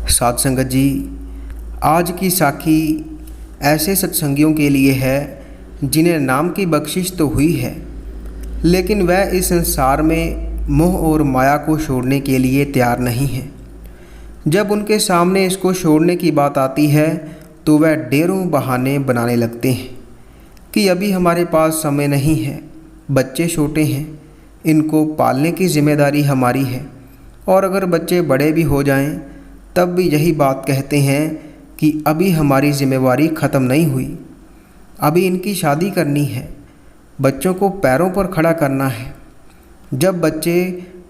साध संगत जी, आज की साखी ऐसे सत्संगियों के लिए है जिन्हें नाम की बख्शिश तो हुई है, लेकिन वह इस संसार में मोह और माया को छोड़ने के लिए तैयार नहीं है। जब उनके सामने इसको छोड़ने की बात आती है तो वह ढेरों बहाने बनाने लगते हैं कि अभी हमारे पास समय नहीं है, बच्चे छोटे हैं, इनको पालने की जिम्मेदारी हमारी है, और अगर बच्चे बड़े भी हो जाएं तब भी यही बात कहते हैं कि अभी हमारी जिम्मेवारी ख़त्म नहीं हुई, अभी इनकी शादी करनी है, बच्चों को पैरों पर खड़ा करना है। जब बच्चे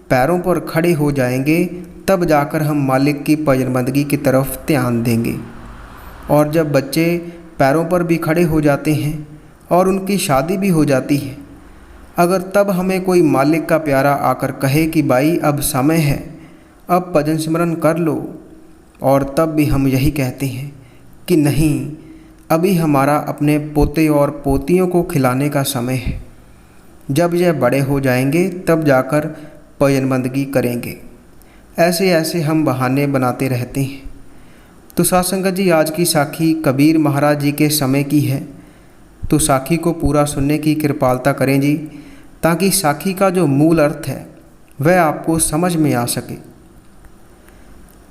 पैरों पर खड़े हो जाएंगे तब जाकर हम मालिक की पजरबंदगी की तरफ ध्यान देंगे। और जब बच्चे पैरों पर भी खड़े हो जाते हैं और उनकी शादी भी हो जाती है, अगर तब हमें कोई मालिक का प्यारा आकर कहे कि भाई अब समय है, अब भजन सिमरन कर लो, और तब भी हम यही कहते हैं कि नहीं, अभी हमारा अपने पोते और पोतियों को खिलाने का समय है, जब यह बड़े हो जाएंगे तब जाकर भजनबंदगी करेंगे। ऐसे ऐसे हम बहाने बनाते रहते हैं। तो साध संगत जी, आज की साखी कबीर महाराज जी के समय की है, तो साखी को पूरा सुनने की कृपालता करें जी, ताकि साखी का जो मूल अर्थ है वह आपको समझ में आ सके।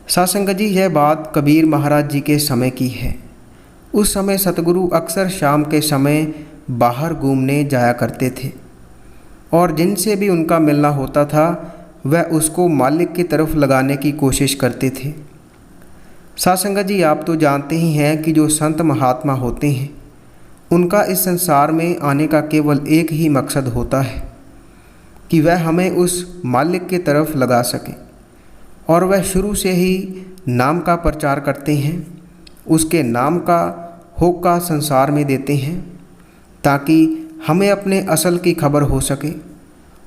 साध संगत जी, यह बात कबीर महाराज जी के समय की है। उस समय सतगुरु अक्सर शाम के समय बाहर घूमने जाया करते थे, और जिनसे भी उनका मिलना होता था वह उसको मालिक की तरफ लगाने की कोशिश करते थे। साध संगत जी, आप तो जानते ही हैं कि जो संत महात्मा होते हैं उनका इस संसार में आने का केवल एक ही मकसद होता है कि वह हमें उस मालिक की तरफ लगा सकें, और वह शुरू से ही नाम का प्रचार करते हैं, उसके नाम का होका संसार में देते हैं, ताकि हमें अपने असल की खबर हो सके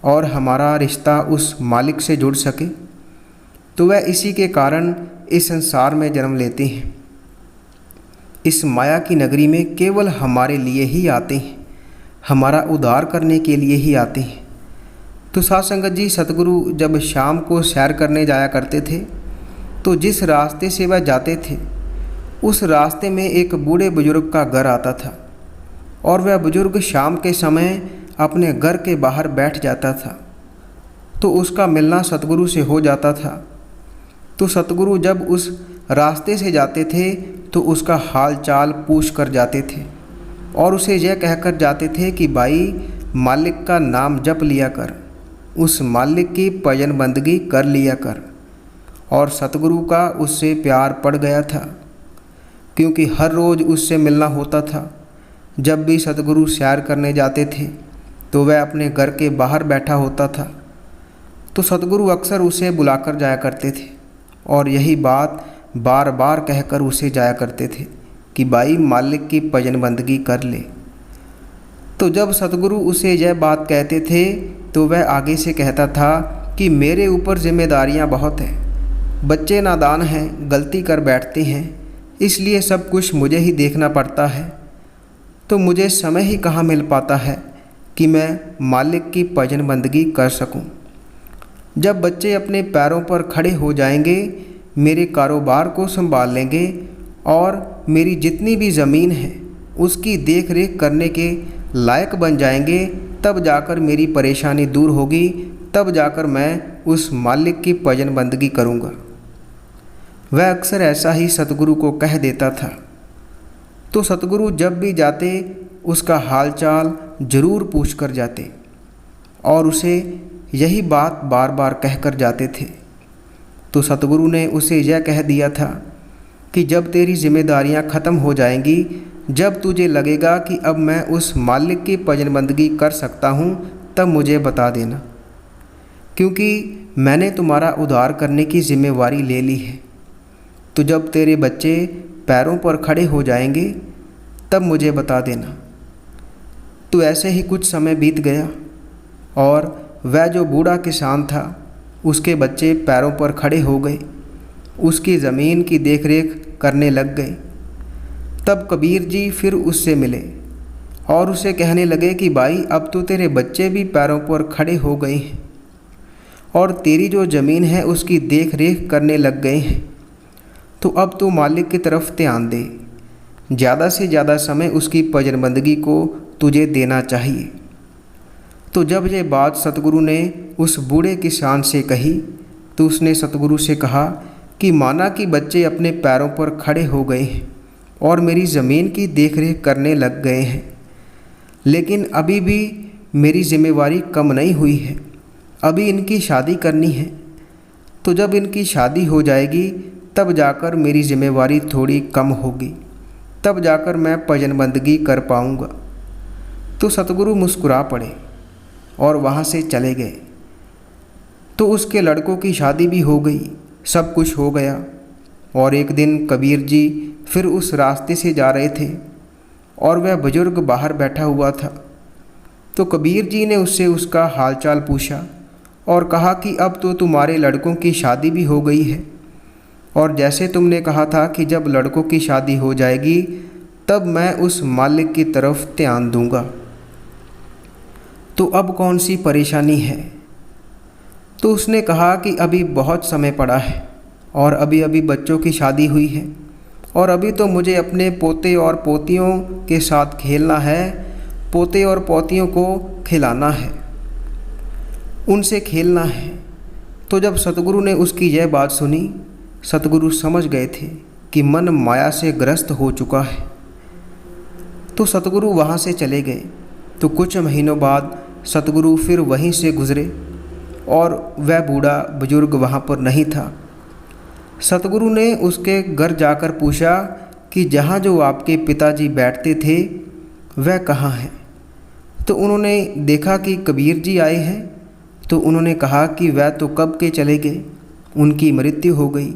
और हमारा रिश्ता उस मालिक से जुड़ सके। तो वह इसी के कारण इस संसार में जन्म लेते हैं। इस माया की नगरी में केवल हमारे लिए ही आते हैं, हमारा उद्धार करने के लिए ही आते हैं। तो साध संगत जी, सतगुरु जब शाम को सैर करने जाया करते थे तो जिस रास्ते से वह जाते थे उस रास्ते में एक बूढ़े बुजुर्ग का घर आता था, और वह बुजुर्ग शाम के समय अपने घर के बाहर बैठ जाता था। तो उसका मिलना सतगुरु से हो जाता था। तो सतगुरु जब उस रास्ते से जाते थे तो उसका हाल चाल पूछ कर जाते थे, और उसे यह कहकर जाते थे कि भाई, मालिक का नाम जप लिया कर, उस मालिक की भजन बंदगी कर लिया कर। और सतगुरु का उससे प्यार पड़ गया था, क्योंकि हर रोज़ उससे मिलना होता था। जब भी सतगुरु सैर करने जाते थे तो वह अपने घर के बाहर बैठा होता था, तो सतगुरु अक्सर उसे बुलाकर जाया करते थे, और यही बात बार बार कहकर उसे जाया करते थे कि भाई, मालिक की भजन बंदगी कर ले। तो जब सतगुरु उसे यह बात कहते थे तो वह आगे से कहता था कि मेरे ऊपर जिम्मेदारियां बहुत हैं, बच्चे नादान हैं, गलती कर बैठते हैं, इसलिए सब कुछ मुझे ही देखना पड़ता है। तो मुझे समय ही कहाँ मिल पाता है कि मैं मालिक की भजन बंदगी कर सकूं। जब बच्चे अपने पैरों पर खड़े हो जाएंगे, मेरे कारोबार को संभाल लेंगे, और मेरी जितनी भी ज़मीन है उसकी देख रेख करने के लायक बन जाएंगे, तब जाकर मेरी परेशानी दूर होगी, तब जाकर मैं उस मालिक की भजन बंदगी करूँगा। वह अक्सर ऐसा ही सतगुरु को कह देता था। तो सतगुरु जब भी जाते उसका हालचाल जरूर पूछ कर जाते, और उसे यही बात बार बार कहकर जाते थे। तो सतगुरु ने उसे यह कह दिया था कि जब तेरी जिम्मेदारियां ख़त्म हो जाएंगी, जब तुझे लगेगा कि अब मैं उस मालिक की भजन बंदगी कर सकता हूँ, तब मुझे बता देना, क्योंकि मैंने तुम्हारा उद्धार करने की जिम्मेवारी ले ली है। तो जब तेरे बच्चे पैरों पर खड़े हो जाएंगे तब मुझे बता देना। तो ऐसे ही कुछ समय बीत गया, और वह जो बूढ़ा किसान था उसके बच्चे पैरों पर खड़े हो गए, उसकी ज़मीन की देखरेख करने लग गए। तब कबीर जी फिर उससे मिले और उसे कहने लगे कि भाई, अब तो तेरे बच्चे भी पैरों पर खड़े हो गए हैं, और तेरी जो ज़मीन है उसकी देख रेख करने लग गए हैं। तो अब तो मालिक की तरफ ध्यान दे। ज़्यादा से ज़्यादा समय उसकी पजरबंदगी को तुझे देना चाहिए। तो जब ये बात सतगुरु ने उस बूढ़े किसान से कही तो उसने सतगुरु से कहा कि माना कि बच्चे अपने पैरों पर खड़े हो गए हैं और मेरी ज़मीन की देखरेख करने लग गए हैं, लेकिन अभी भी मेरी जिम्मेवारी कम नहीं हुई है। अभी इनकी शादी करनी है। तो जब इनकी शादी हो जाएगी तब जाकर मेरी जिम्मेवारी थोड़ी कम होगी, तब जाकर मैं पजनबंदगी कर पाऊँगा। तो सतगुरु मुस्कुरा पड़े और वहाँ से चले गए। तो उसके लड़कों की शादी भी हो गई, सब कुछ हो गया। और एक दिन कबीर जी फिर उस रास्ते से जा रहे थे और वह बुजुर्ग बाहर बैठा हुआ था। तो कबीर जी ने उससे उसका हालचाल पूछा और कहा कि अब तो तुम्हारे लड़कों की शादी भी हो गई है, और जैसे तुमने कहा था कि जब लड़कों की शादी हो जाएगी तब मैं उस मालिक की तरफ ध्यान दूंगा, तो अब कौन सी परेशानी है। तो उसने कहा कि अभी बहुत समय पड़ा है और अभी अभी बच्चों की शादी हुई है, और अभी तो मुझे अपने पोते और पोतियों के साथ खेलना है, पोते और पोतियों को खिलाना है, उनसे खेलना है। तो जब सतगुरु ने उसकी यह बात सुनी, सतगुरु समझ गए थे कि मन माया से ग्रस्त हो चुका है। तो सतगुरु वहाँ से चले गए। तो कुछ महीनों बाद सतगुरु फिर वहीं से गुजरे और वह बूढ़ा बुजुर्ग वहाँ पर नहीं था। सतगुरु ने उसके घर जाकर पूछा कि जहाँ जो आपके पिताजी बैठते थे वह कहाँ है। तो उन्होंने देखा कि कबीर जी आए हैं। तो उन्होंने कहा कि वह तो कब के चले गए, उनकी मृत्यु हो गई।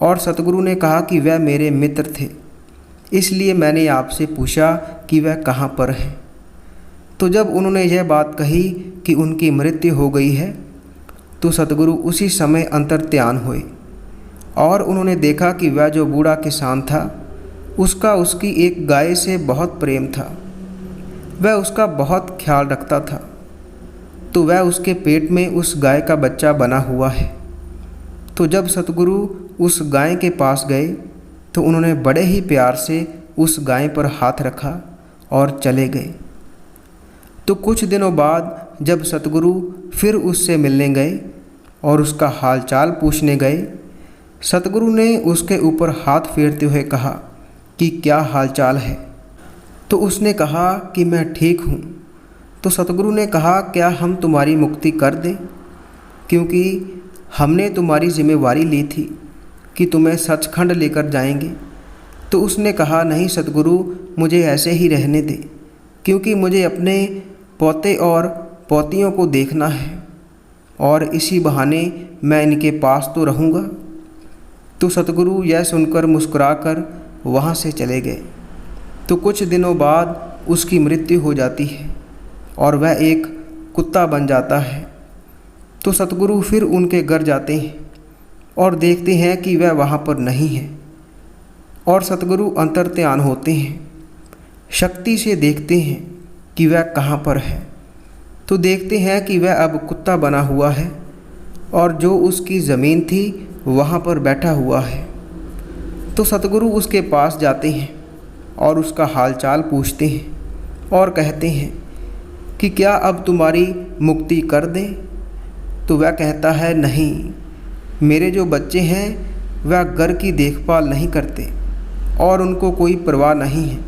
और सतगुरु ने कहा कि वह मेरे मित्र थे, इसलिए मैंने आपसे पूछा कि वह कहाँ पर हैं। तो जब उन्होंने यह बात कही कि उनकी मृत्यु हो गई है, तो सतगुरु उसी समय अंतर्ध्यान हुए और उन्होंने देखा कि वह जो बूढ़ा किसान था उसका उसकी एक गाय से बहुत प्रेम था, वह उसका बहुत ख्याल रखता था। तो वह उसके पेट में उस गाय का बच्चा बना हुआ है। तो जब सतगुरु उस गाय के पास गए तो उन्होंने बड़े ही प्यार से उस गाय पर हाथ रखा और चले गए। तो कुछ दिनों बाद जब सतगुरु फिर उससे मिलने गए और उसका हालचाल पूछने गए, सतगुरु ने उसके ऊपर हाथ फेरते हुए कहा कि क्या हालचाल है। तो उसने कहा कि मैं ठीक हूँ। तो सतगुरु ने कहा क्या हम तुम्हारी मुक्ति कर दें, क्योंकि हमने तुम्हारी जिम्मेवारी ली थी कि तुम्हें सचखंड लेकर जाएंगे। तो उसने कहा नहीं सतगुरु, मुझे ऐसे ही रहने दे, क्योंकि मुझे अपने पोते और पोतियों को देखना है और इसी बहाने मैं इनके पास तो रहूँगा। तो सतगुरु यह सुनकर मुस्कुराकर वहाँ से चले गए। तो कुछ दिनों बाद उसकी मृत्यु हो जाती है और वह एक कुत्ता बन जाता है। तो सतगुरु फिर उनके घर जाते हैं और देखते हैं कि वह वहाँ पर नहीं है, और सतगुरु अंतर्ध्यान होते हैं, शक्ति से देखते हैं कि वह कहाँ पर है। तो देखते हैं कि वह अब कुत्ता बना हुआ है और जो उसकी ज़मीन थी वहाँ पर बैठा हुआ है। तो सतगुरु उसके पास जाते हैं और उसका हालचाल पूछते हैं और कहते हैं कि क्या अब तुम्हारी मुक्ति कर दें। तो वह कहता है नहीं, मेरे जो बच्चे हैं वह घर की देखभाल नहीं करते और उनको कोई परवाह नहीं है,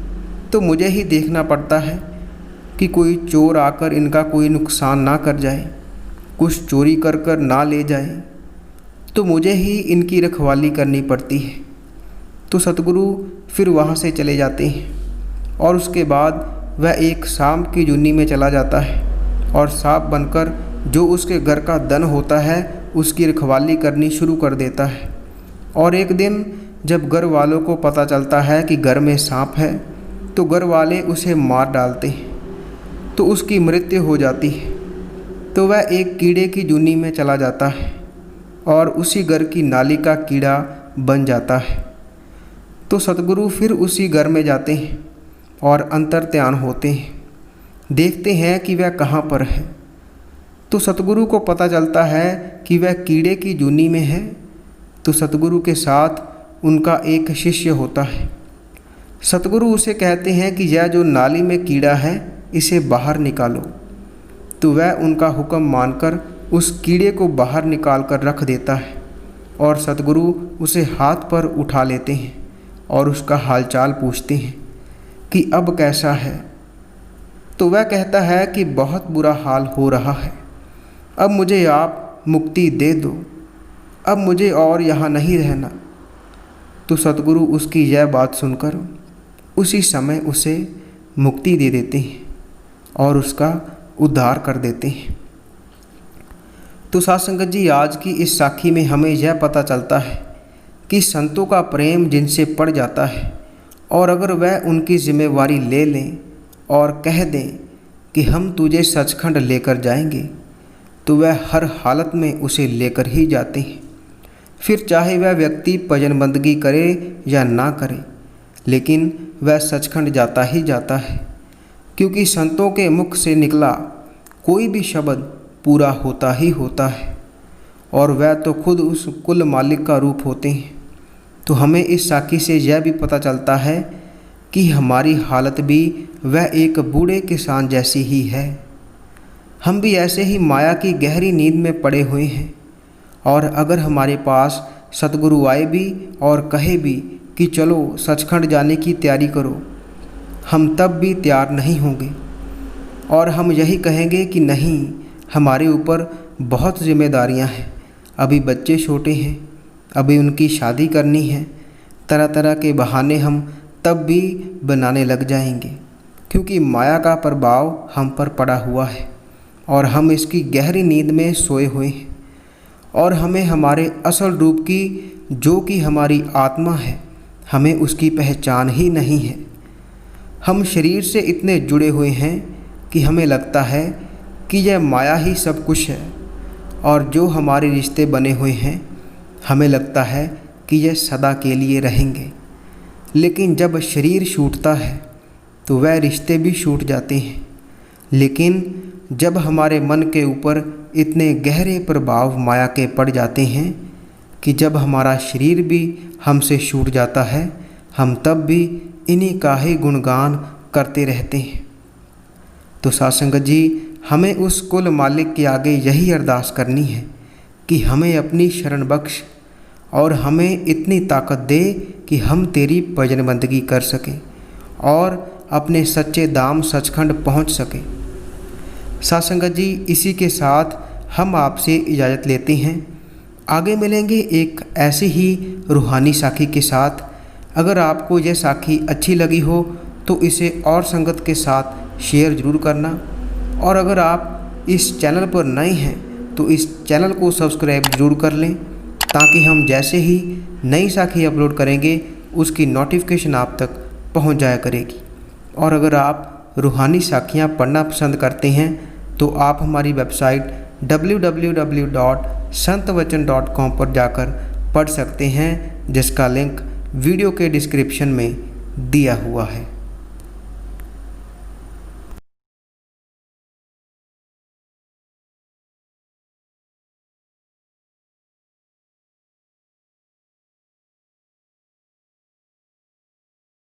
तो मुझे ही देखना पड़ता है कि कोई चोर आकर इनका कोई नुकसान ना कर जाए, कुछ चोरी कर कर ना ले जाए, तो मुझे ही इनकी रखवाली करनी पड़ती है। तो सतगुरु फिर वहाँ से चले जाते हैं और उसके बाद वह एक सांप की जुन्नी में चला जाता है और सांप बनकर जो उसके घर का धन होता है उसकी रखवाली करनी शुरू कर देता है। और एक दिन जब घर वालों को पता चलता है कि घर में सांप है तो घर वाले उसे मार डालते हैं, तो उसकी मृत्यु हो जाती है। तो वह एक कीड़े की जुन्नी में चला जाता है और उसी घर की नाली का कीड़ा बन जाता है। तो सतगुरु फिर उसी घर में जाते हैं और अंतर्ध्यान होते हैं, देखते हैं कि वह कहाँ पर है। तो सतगुरु को पता चलता है कि वह कीड़े की जुन्नी में है। तो सतगुरु के साथ उनका एक शिष्य होता है। सतगुरु उसे कहते हैं कि यह जो नाली में कीड़ा है इसे बाहर निकालो, तो वह उनका हुक्म मानकर उस कीड़े को बाहर निकाल कर रख देता है और सतगुरु उसे हाथ पर उठा लेते हैं और उसका हालचाल पूछते हैं कि अब कैसा है। तो वह कहता है कि बहुत बुरा हाल हो रहा है, अब मुझे आप मुक्ति दे दो, अब मुझे और यहाँ नहीं रहना। तो सतगुरु उसकी यह बात सुनकर उसी समय उसे मुक्ति दे देते हैं और उसका उद्धार कर देते हैं। तो साध संगत जी, आज की इस साखी में हमें यह पता चलता है कि संतों का प्रेम जिनसे पड़ जाता है और अगर वह उनकी जिम्मेवारी ले लें और कह दें कि हम तुझे सचखंड लेकर जाएंगे, तो वह हर हालत में उसे लेकर ही जाते हैं। फिर चाहे वह व्यक्ति भजन बंदगी करे या ना करे, लेकिन वह सचखंड जाता ही जाता है, क्योंकि संतों के मुख से निकला कोई भी शब्द पूरा होता ही होता है और वह तो खुद उस कुल मालिक का रूप होते हैं। तो हमें इस साखी से यह भी पता चलता है कि हमारी हालत भी वह एक बूढ़े किसान जैसी ही है। हम भी ऐसे ही माया की गहरी नींद में पड़े हुए हैं और अगर हमारे पास सतगुरु आए भी और कहे भी कि चलो सचखंड जाने की तैयारी करो, हम तब भी तैयार नहीं होंगे और हम यही कहेंगे कि नहीं, हमारे ऊपर बहुत जिम्मेदारियां हैं, अभी बच्चे छोटे हैं, अभी उनकी शादी करनी है। तरह तरह के बहाने हम तब भी बनाने लग जाएंगे, क्योंकि माया का प्रभाव हम पर पड़ा हुआ है और हम इसकी गहरी नींद में सोए हुए हैं और हमें हमारे असल रूप की, जो कि हमारी आत्मा है, हमें उसकी पहचान ही नहीं है। हम शरीर से इतने जुड़े हुए हैं कि हमें लगता है कि यह माया ही सब कुछ है और जो हमारे रिश्ते बने हुए हैं हमें लगता है कि यह सदा के लिए रहेंगे। लेकिन जब शरीर छूटता है तो वह रिश्ते भी छूट जाते हैं। लेकिन जब हमारे मन के ऊपर इतने गहरे प्रभाव माया के पड़ जाते हैं कि जब हमारा शरीर भी हमसे छूट जाता है, हम तब भी इन्हीं का ही गुणगान करते रहते हैं। तो साध संगत जी, हमें उस कुल मालिक के आगे यही अरदास करनी है कि हमें अपनी शरण बख्श और हमें इतनी ताकत दे कि हम तेरी भजन बंदगी कर सकें और अपने सच्चे धाम सचखंड पहुंच सकें। साध संगत जी, इसी के साथ हम आपसे इजाज़त लेते हैं। आगे मिलेंगे एक ऐसी ही रूहानी साखी के साथ। अगर आपको यह साखी अच्छी लगी हो तो इसे और संगत के साथ शेयर ज़रूर करना और अगर आप इस चैनल पर नए हैं तो इस चैनल को सब्सक्राइब ज़रूर कर लें, ताकि हम जैसे ही नई साखी अपलोड करेंगे उसकी नोटिफिकेशन आप तक पहुंच जाया करेगी। और अगर आप रूहानी साखियां पढ़ना पसंद करते हैं तो आप हमारी वेबसाइट www.संतवचन.com पर जाकर पढ़ सकते हैं, जिसका लिंक वीडियो के डिस्क्रिप्शन में दिया हुआ है।